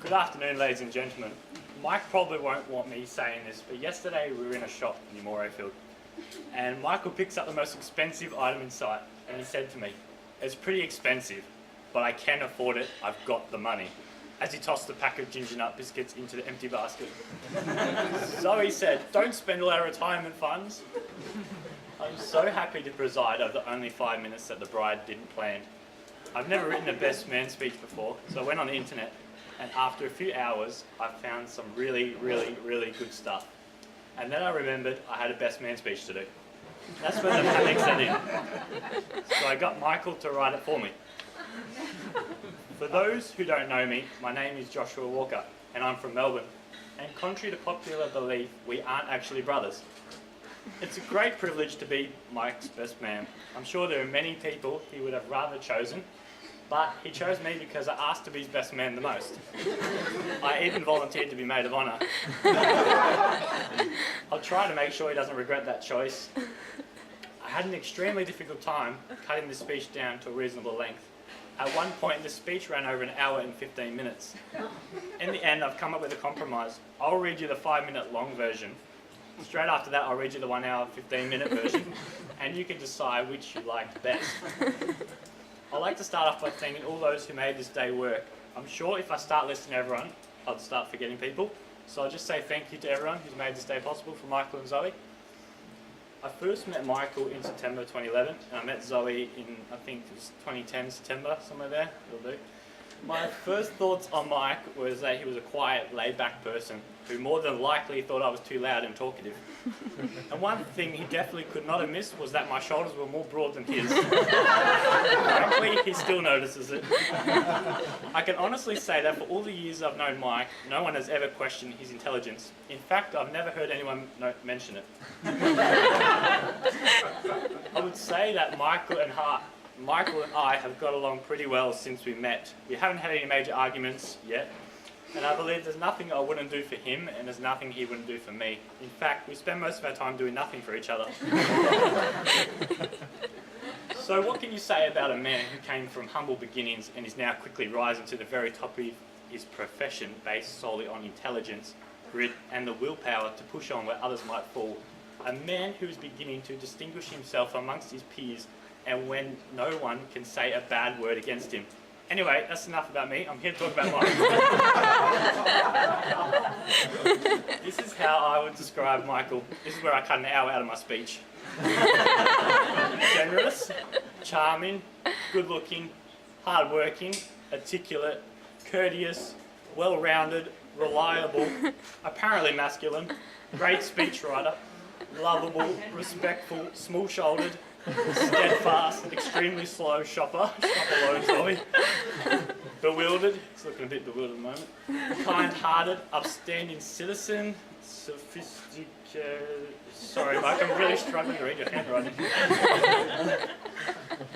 Good afternoon, ladies and gentlemen. Mike probably won't want me saying this, but yesterday we were in a shop in Morayfield, and Michael picks up the most expensive item in sight, and he said to me, "It's pretty expensive, but I can afford it, I've got the money," as he tossed the pack of ginger nut biscuits into the empty basket. Zoe said, "Don't spend all our retirement funds." I'm so happy to preside over the only 5 minutes that the bride didn't plan. I've never written a best man speech before, so I went on the internet, and after a few hours, I found some really good stuff. And then I remembered I had a best man speech to do. That's when the panic set in. So I got Michael to write it for me. For those who don't know me, my name is Joshua Walker, and I'm from Melbourne. And contrary to popular belief, we aren't actually brothers. It's a great privilege to be Mike's best man. I'm sure there are many people he would have rather chosen, but he chose me because I asked to be his best man the most. I even volunteered to be maid of honour. I'll try to make sure he doesn't regret that choice. I had an extremely difficult time cutting the speech down to a reasonable length. At one point, the speech ran over an hour and 15 minutes. In the end, I've come up with a compromise. I'll read you the 5-minute long version. Straight after that, I'll read you the 1 hour, 15-minute version, and you can decide which you liked best. I'd like to start off by thanking all those who made this day work. I'm sure if I start listing everyone, I'll start forgetting people. So I'll just say thank you to everyone who's made this day possible, from Michael and Zoe. I first met Michael in September 2011, and I met Zoe in, I think it was 2010 September, somewhere there, it'll do. My first thoughts on Mike was that he was a quiet, laid-back person who more than likely thought I was too loud and talkative. And one thing he definitely could not have missed was that my shoulders were more broad than his. Frankly, he still notices it. I can honestly say that for all the years I've known Mike, no one has ever questioned his intelligence. In fact, I've never heard anyone mention it. I would say that Michael and I have got along pretty well since we met. We haven't had any major arguments yet, and I believe there's nothing I wouldn't do for him, and there's nothing he wouldn't do for me. In fact, we spend most of our time doing nothing for each other. So what can you say about a man who came from humble beginnings and is now quickly rising to the very top of his profession, based solely on intelligence, grit, and the willpower to push on where others might fall? A man who is beginning to distinguish himself amongst his peers, and when no one can say a bad word against him. Anyway, that's enough about me. I'm here to talk about Mike. This is how I would describe Michael. This is where I cut an hour out of my speech. Generous, charming, good-looking, hard-working, articulate, courteous, well-rounded, reliable, apparently masculine, great speechwriter, lovable, respectful, small-shouldered, steadfast, extremely slow shopper low, Zoe. Bewildered, he's looking a bit bewildered at the moment. Kind-hearted, upstanding citizen, sophisticated. Sorry, Mike, I'm really struggling to read your handwriting.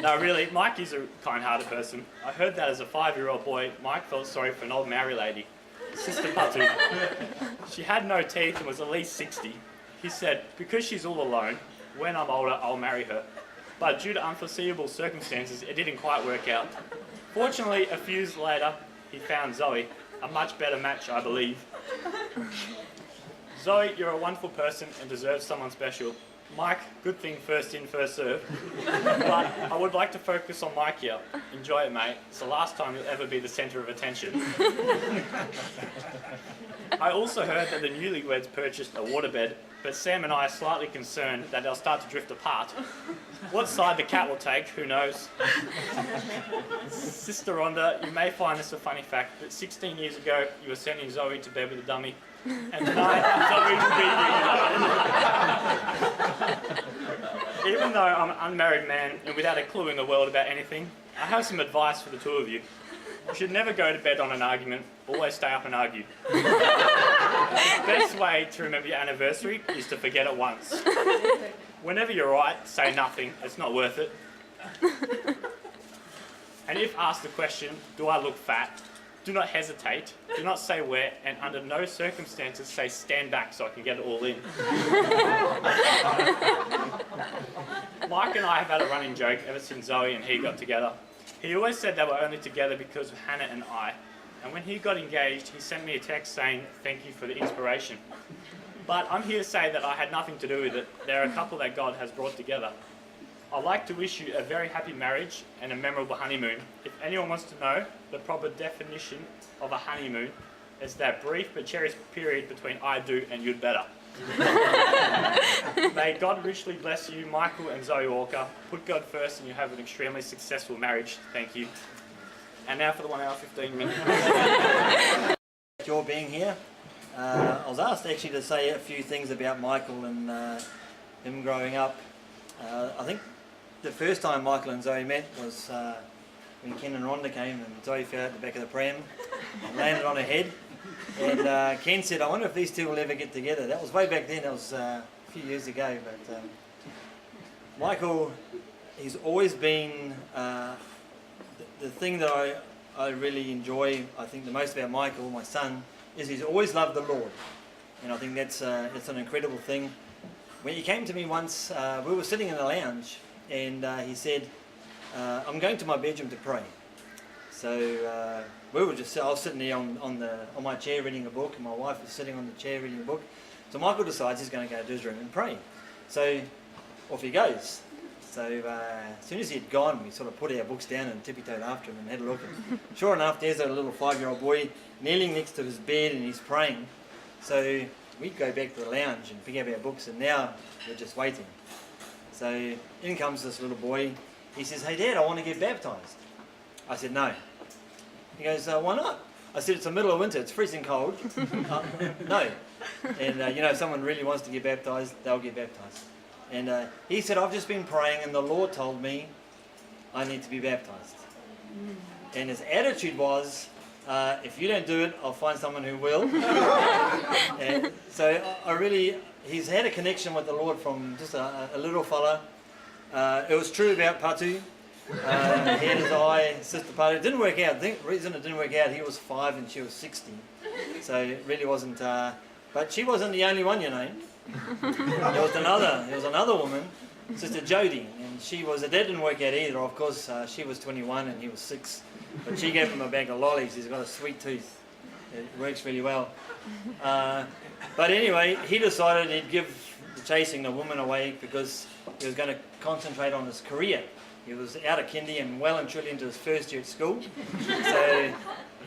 No, really, Mike is a kind-hearted person. I heard that as a 5-year-old boy. Mike felt sorry for an old Maori lady, Sister Patu. She had no teeth and was at least 60. He said, because she's all alone, when I'm older, I'll marry her. But due to unforeseeable circumstances, it didn't quite work out. Fortunately, a few years later, he found Zoe, a much better match, I believe. Zoe, you're a wonderful person and deserve someone special. Mike, good thing first in, first served. But I would like to focus on Mike here. Enjoy it, mate. It's the last time you'll ever be the centre of attention. I also heard that the newlyweds purchased a waterbed, but Sam and I are slightly concerned that they'll start to drift apart. What side the cat will take, who knows? Sister Rhonda, you may find this a funny fact, but 16 years ago you were sending Zoe to bed with a dummy, and tonight Zoe will be Even though I'm an unmarried man and without a clue in the world about anything, I have some advice for the two of you. You should never go to bed on an argument, always stay up and argue. The best way to remember your anniversary is to forget it once. Whenever you're right, say nothing, it's not worth it. And if asked the question, do I look fat? Do not hesitate, do not say where, and under no circumstances say stand back so I can get it all in. Mike and I have had a running joke ever since Zoe and he got together. He always said they were only together because of Hannah and I, And when he got engaged, he sent me a text saying, "Thank you for the inspiration." But I'm here to say that I had nothing to do with it. They're a couple that God has brought together. I'd like to wish you a very happy marriage and a memorable honeymoon. If anyone wants to know the proper definition of a honeymoon, it's that brief but cherished period between I do and you'd better. May God richly bless you, Michael and Zoe Walker. Put God first and you have an extremely successful marriage. Thank you. And now for the 1 hour 15 minutes. Your being here. I was asked actually to say a few things about Michael and him growing up. I think the first time Michael and Zoe met was when Ken and Rhonda came and Zoe fell out the back of the pram and landed on her head. And Ken said, "I wonder if these two will ever get together." That was way back then, that was a few years ago. But Michael, he's always been, the thing that I really enjoy, I think the most about Michael, my son, is he's always loved the Lord. And I think that's an incredible thing. When he came to me once, we were sitting in the lounge and he said, "I'm going to my bedroom to pray." So I was sitting there on my chair reading a book, and my wife was sitting on the chair reading a book. So Michael decides he's going to go to his room and pray. So off he goes. So as soon as he had gone, we sort of put our books down and tippy-toed after him and had a look. And sure enough, there's a little 5-year-old boy kneeling next to his bed and he's praying. So we go back to the lounge and pick up our books, and now we're just waiting. So in comes this little boy. He says, "Hey Dad, I want to get baptised." I said, "No." He goes, "Why not?" I said, "It's the middle of winter, it's freezing cold." No. And if someone really wants to get baptised, they'll get baptised. And he said, "I've just been praying and the Lord told me I need to be baptised." And his attitude was, "If you don't do it, I'll find someone who will." And so he's had a connection with the Lord from just a little fella. It was true about Patu. He had his eye, Sister Patu. It didn't work out. The reason it didn't work out, he was 5 and she was 60. So it really wasn't, but she wasn't the only one, There was another woman, Sister Jody, and that didn't work out either. Of course, she was 21 and he was 6, but she gave him a bag of lollies. He's got a sweet tooth. It works really well. But anyway, he decided he'd give chasing the woman away because he was going to concentrate on his career. He was out of kindy and well and truly into his first year at school. So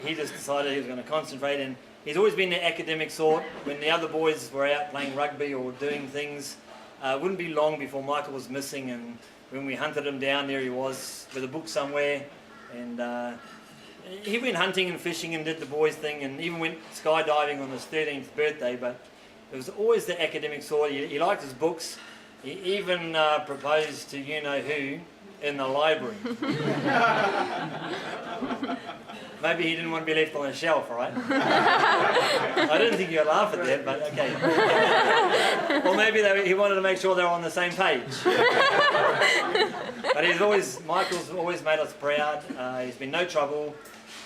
he just decided he was going to concentrate, and he's always been the academic sort. When the other boys were out playing rugby or doing things, it wouldn't be long before Michael was missing, and when we hunted him down, there he was with a book somewhere. And he went hunting and fishing and did the boys thing, and even went skydiving on his 13th birthday, but it was always the academic sort. He liked his books. He even proposed to you-know-who in the library. Maybe he didn't want to be left on a shelf, right? I didn't think you'd laugh at that, but okay. Or maybe he wanted to make sure they were on the same page. But Michael's always made us proud. He's been no trouble.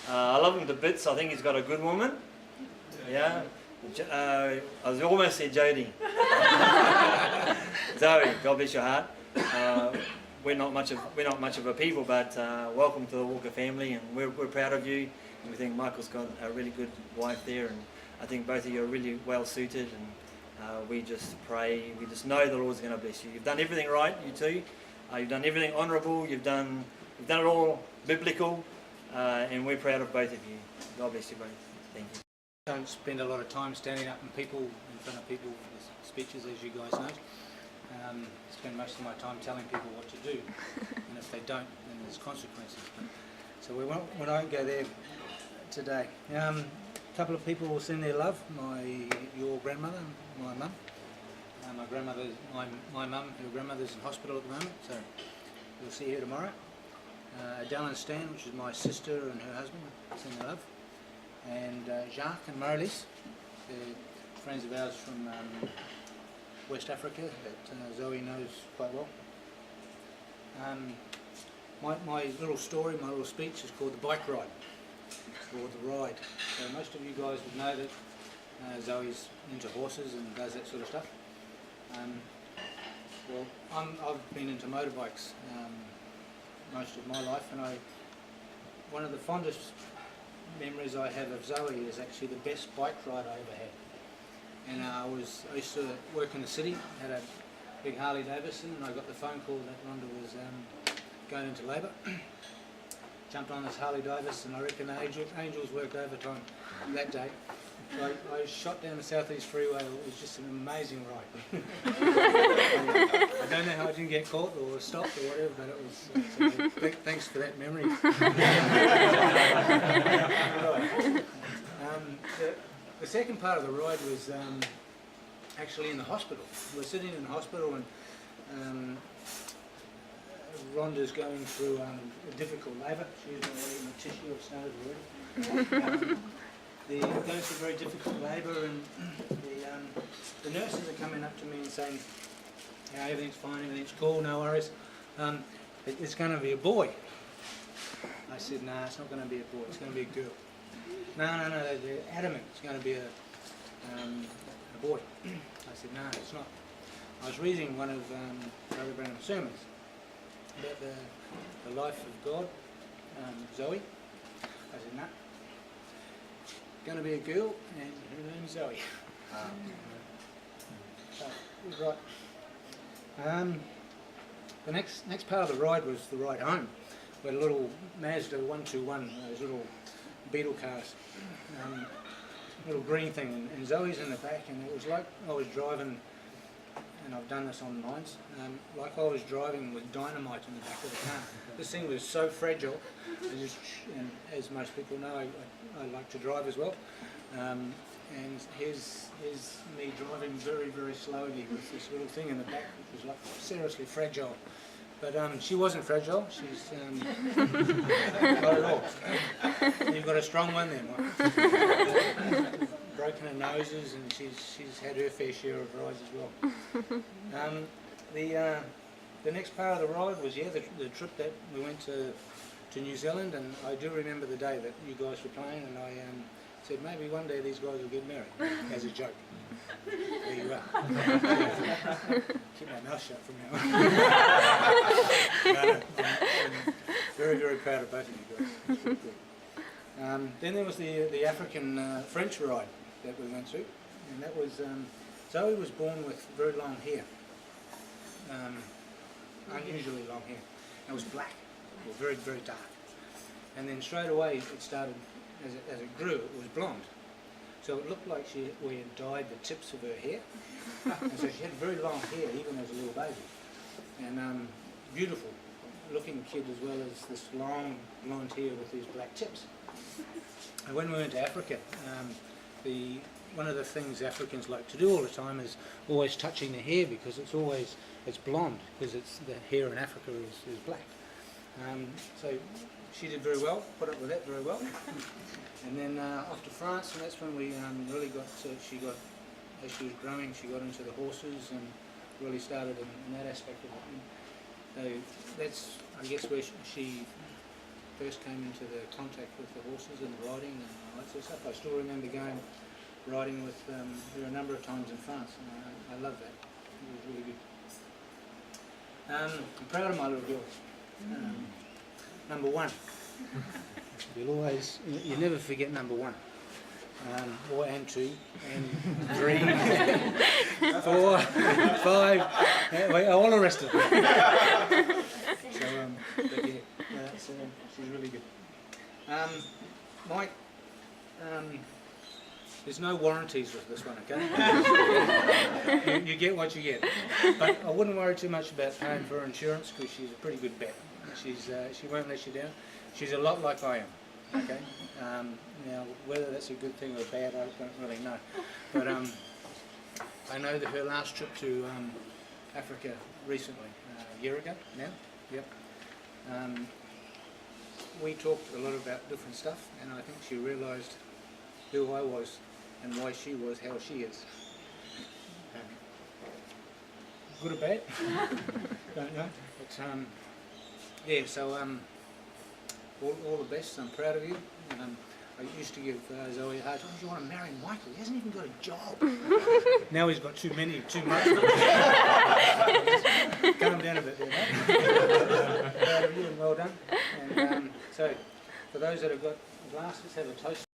I love him to bits. I think he's got a good woman. Yeah. I almost said Jody. Zoe, God bless your heart. We're not much of a people, but welcome to the Walker family, and we're proud of you. And we think Michael's got a really good wife there, and I think both of you are really well suited. And we just pray, we just know the Lord's going to bless you. You've done everything right, you two. You've done everything honourable. You've done it all biblical, and we're proud of both of you. God bless you both. Thank you. I don't spend a lot of time standing up in front of people with speeches, as you guys know. Spend most of my time telling people what to do, and if they don't, then there's consequences. So we won't go there today. A couple of people will send their love. Your grandmother, my mum. My mum, her grandmother's in hospital at the moment, so we'll see her tomorrow. Adele and Stan, which is my sister and her husband, send their love. And Jacques and Marilise, they're friends of ours from West Africa that Zoe knows quite well. My little story, my little speech is called The Bike Ride, or The Ride. So most of you guys would know that Zoe's into horses and does that sort of stuff. Well, I've been into motorbikes most of my life, and one of the fondest memories I have of Zoe is actually the best bike ride I ever had. And I used to work in the city, had a big Harley Davidson, and I got the phone call that Rhonda was going into labour. Jumped on this Harley Davidson, I reckon the Angels worked overtime that day. So I shot down the South East Freeway. It was just an amazing ride. I don't know how I didn't get caught or stopped or whatever, but it was. Thanks for that memory. The second part of the ride was actually in the hospital. We're sitting in the hospital and Rhonda's going through a difficult labour. She's not eating the tissue, I've started already. They're going through very difficult labour, and the nurses are coming up to me and saying, yeah, everything's fine, everything's cool, no worries. It's going to be a boy. I said, no, it's not going to be a boy, it's going to be a girl. No, they're adamant it's going to be a boy. I said, no, it's not. I was reading one of Brother Branham's sermons about the life of God, Zoe. I said, no. Going to be a girl, and her name's Zoe. So, it was right. The next part of the ride was the ride home. We had a little Mazda 121, those little Beetle cars, little green thing, and Zoe's in the back, and it was like I was driving, and I've done this on mines, like I was driving with dynamite in the back of the car. This thing was so fragile, and as most people know, I like to drive as well, and here's me driving very, very slowly with this little thing in the back, which was like seriously fragile. But she wasn't fragile, she's not at all. You've got a strong one there, Mike. Broken her noses, and she's had her fair share of rides as well. The next part of the ride was the trip that we went to New Zealand, and I do remember the day that you guys were playing, and I said maybe one day these guys will get married, as a joke. There you are. Keep my mouth shut from now on. No, I'm very, very proud of both of you guys. It's really good. Then there was the African French ride that we went through, and that was Zoe was born with very long hair, unusually long hair. It was black, or very, very dark, and then straight away it started, as it grew, it was blonde. So it looked like we had dyed the tips of her hair, and so she had very long hair even as a little baby, and beautiful looking kid as well as this long blonde hair with these black tips. And when we went to Africa, one of the things Africans like to do all the time is always touching the hair, because it's blonde, because the hair in Africa is black. So she did very well, put up with that very well. And then off to France, and that's when we really got, as she was growing, she got into the horses and really started in that aspect of it. So that's, I guess, where she first came into the contact with the horses and the riding and all that sort of stuff. I still remember riding with her a number of times in France, and I love that. It was really good. I'm proud of my little girls. Number one. You never forget number one. Or and two, and three, 4, 5, all the rest of them. So, but yeah, she's really good. Mike, there's no warranties with this one, okay? you get what you get. But I wouldn't worry too much about paying for her insurance, because she's a pretty good bet. She won't let you down. She's a lot like I am, okay? Now, whether that's a good thing or bad, I don't really know. But I know that her last trip to Africa recently, a year ago now, yep. We talked a lot about different stuff, and I think she realised who I was and why she was how she is. Good or bad? Don't know. But yeah, so all the best. I'm proud of you. I used to give Zoe a hard time. You want to marry Michael? He hasn't even got a job. Now he's got too much. Calm down a bit there, mate. Proud of you and well done. And so, for those that have got glass. Let's have a toast.